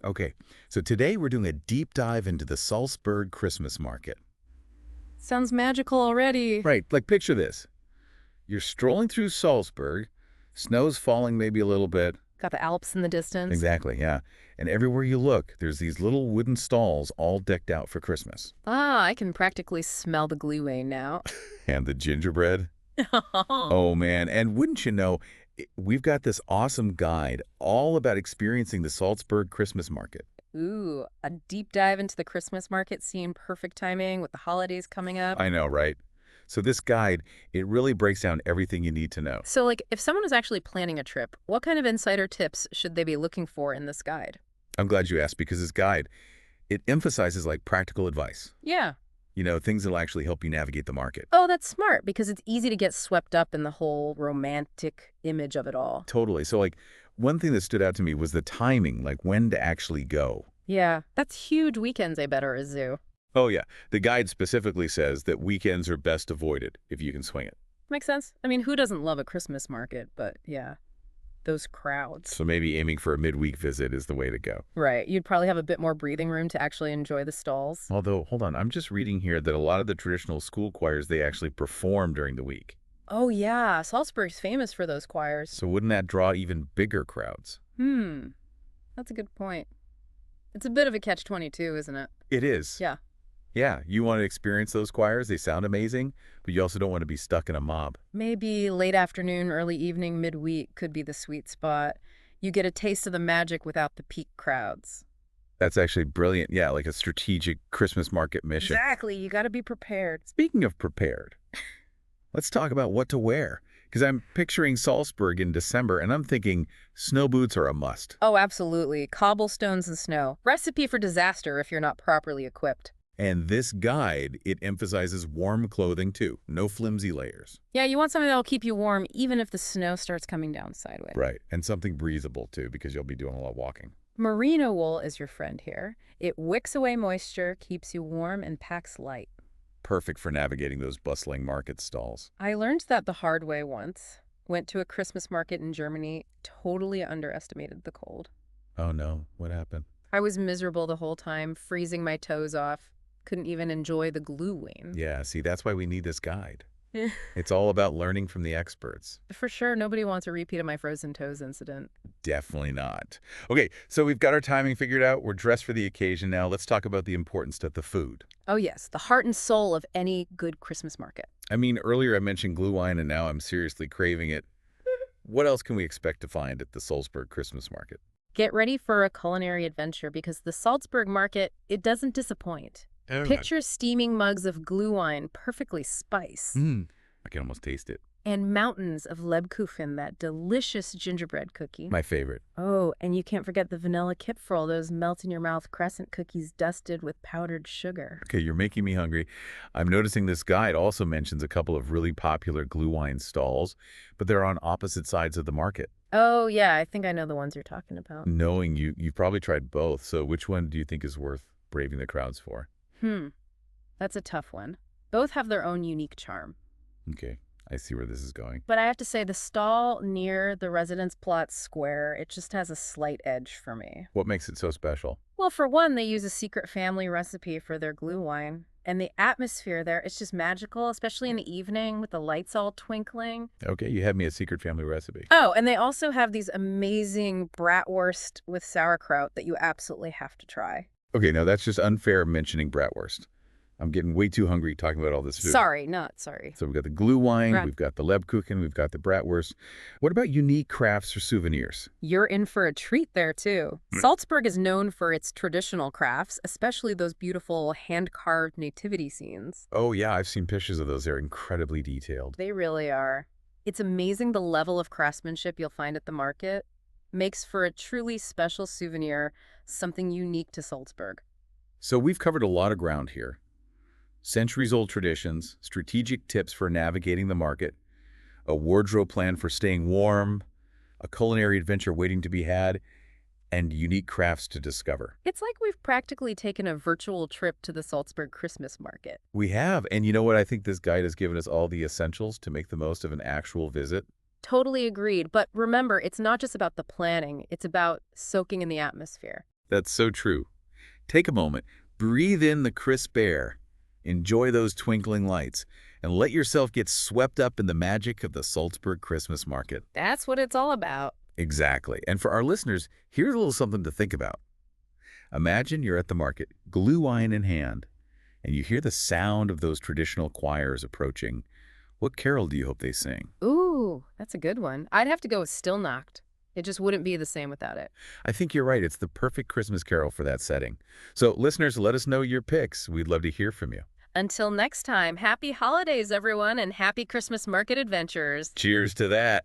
Okay, so today we're doing a deep dive into the Salzburg Christmas Market. Sounds magical already. Right, like picture this. You're strolling through Salzburg, snow's falling maybe a little bit. Got the Alps in the distance. Exactly, yeah. And everywhere you look, there's these little wooden stalls all decked out for Christmas. Ah, I can practically smell the glühwein now. And the gingerbread. Oh, man. And wouldn't you know, we've got this awesome guide all about experiencing the Salzburg Christmas Market. Ooh, a deep dive into the Christmas market scene, perfect timing with the holidays coming up. I know, right? So this guide, it really breaks down everything you need to know. So, like, if someone is actually planning a trip, what kind of insider tips should they be looking for in this guide? I'm glad you asked because this guide, it emphasizes like practical advice. Yeah. You know, things that'll actually help you navigate the market. Oh, that's smart because it's easy to get swept up in the whole romantic image of it all. Totally. So like one thing that stood out to me was the timing, like when to actually go. Yeah, that's huge weekends, I bet, are a zoo. Oh yeah, the guide specifically says that weekends are best avoided if you can swing it. Makes sense. I mean, who doesn't love a Christmas market? But yeah, those crowds. So maybe aiming for a midweek visit is the way to go. Right. You'd probably have a bit more breathing room to actually enjoy the stalls. Although, hold on, I'm just reading here that a lot of the traditional school choirs, they actually perform during the week. Oh, yeah. Salzburg's famous for those choirs. So wouldn't that draw even bigger crowds? That's a good point. It's a bit of a catch-22, isn't it? It is. Yeah. Yeah, you want to experience those choirs. They sound amazing, but you also don't want to be stuck in a mob. Maybe late afternoon, early evening, midweek could be the sweet spot. You get a taste of the magic without the peak crowds. That's actually brilliant. Yeah, like a strategic Christmas market mission. Exactly. You got to be prepared. Speaking of prepared, let's talk about what to wear. Because I'm picturing Salzburg in December, and I'm thinking snow boots are a must. Oh, absolutely. Cobblestones and snow. Recipe for disaster if you're not properly equipped. And this guide, it emphasizes warm clothing too. No flimsy layers. Yeah, you want something that'll keep you warm even if the snow starts coming down sideways. Right. And something breathable too, because you'll be doing a lot of walking. Merino wool is your friend here. It wicks away moisture, keeps you warm, and packs light. Perfect for navigating those bustling market stalls. I learned that the hard way once. Went to a Christmas market in Germany, totally underestimated the cold. Oh no, what happened? I was miserable the whole time, freezing my toes off. Couldn't even enjoy the glühwein. Yeah, see, that's why we need this guide. It's all about learning from the experts. For sure, nobody wants a repeat of my frozen toes incident. Definitely not. Okay, so we've got our timing figured out. We're dressed for the occasion now. Let's talk about the importance of the food. Oh yes, the heart and soul of any good Christmas market. I mean, earlier I mentioned glühwein, and now I'm seriously craving it. What else can we expect to find at the Salzburg Christmas Market? Get ready for a culinary adventure because the Salzburg market, it doesn't disappoint. Oh, Picture steaming mugs of glühwein, perfectly spiced. I can almost taste it. And mountains of Lebkuchen, that delicious gingerbread cookie. My favorite. Oh, and you can't forget the vanilla kipferl, those melt-in-your-mouth crescent cookies dusted with powdered sugar. Okay, you're making me hungry. I'm noticing this guide also mentions a couple of really popular glühwein stalls, but they're on opposite sides of the market. Oh, yeah, I think I know the ones you're talking about. Knowing you, you've probably tried both, so which one do you think is worth braving the crowds for? That's a tough one. Both have their own unique charm. Okay, I see where this is going. But I have to say, the stall near the Residence Platz Square, it just has a slight edge for me. What makes it so special? Well, for one, they use a secret family recipe for their glühwein. And the atmosphere there, it's just magical, especially in the evening with the lights all twinkling. Okay, you had me a secret family recipe. Oh, and they also have these amazing bratwurst with sauerkraut that you absolutely have to try. Okay, now that's just unfair mentioning bratwurst. I'm getting way too hungry talking about all this food. Sorry, not sorry. So we've got the glühwein, Right. we've got the Lebkuchen, we've got the bratwurst. What about unique crafts or souvenirs? You're in for a treat there, too. Salzburg is known for its traditional crafts, especially those beautiful hand-carved nativity scenes. Oh yeah, I've seen pictures of those. They're incredibly detailed. They really are. It's amazing the level of craftsmanship you'll find at the market. Makes for a truly special souvenir, something unique to Salzburg. So we've covered a lot of ground here. Centuries-old traditions, strategic tips for navigating the market, a wardrobe plan for staying warm, a culinary adventure waiting to be had, and unique crafts to discover. It's like we've practically taken a virtual trip to the Salzburg Christmas Market. We have, and you know what? I think this guide has given us all the essentials to make the most of an actual visit. Totally agreed. But remember, it's not just about the planning. It's about soaking in the atmosphere. That's so true. Take a moment, breathe in the crisp air, enjoy those twinkling lights, and let yourself get swept up in the magic of the Salzburg Christmas Market. That's what it's all about. Exactly. And for our listeners, here's a little something to think about. Imagine you're at the market, glühwein in hand, and you hear the sound of those traditional choirs approaching. What carol do you hope they sing? Ooh, that's a good one. I'd have to go with Still Knocked. It just wouldn't be the same without it. I think you're right. It's the perfect Christmas carol for that setting. So listeners, let us know your picks. We'd love to hear from you. Until next time, happy holidays, everyone, and happy Christmas market adventures. Cheers to that.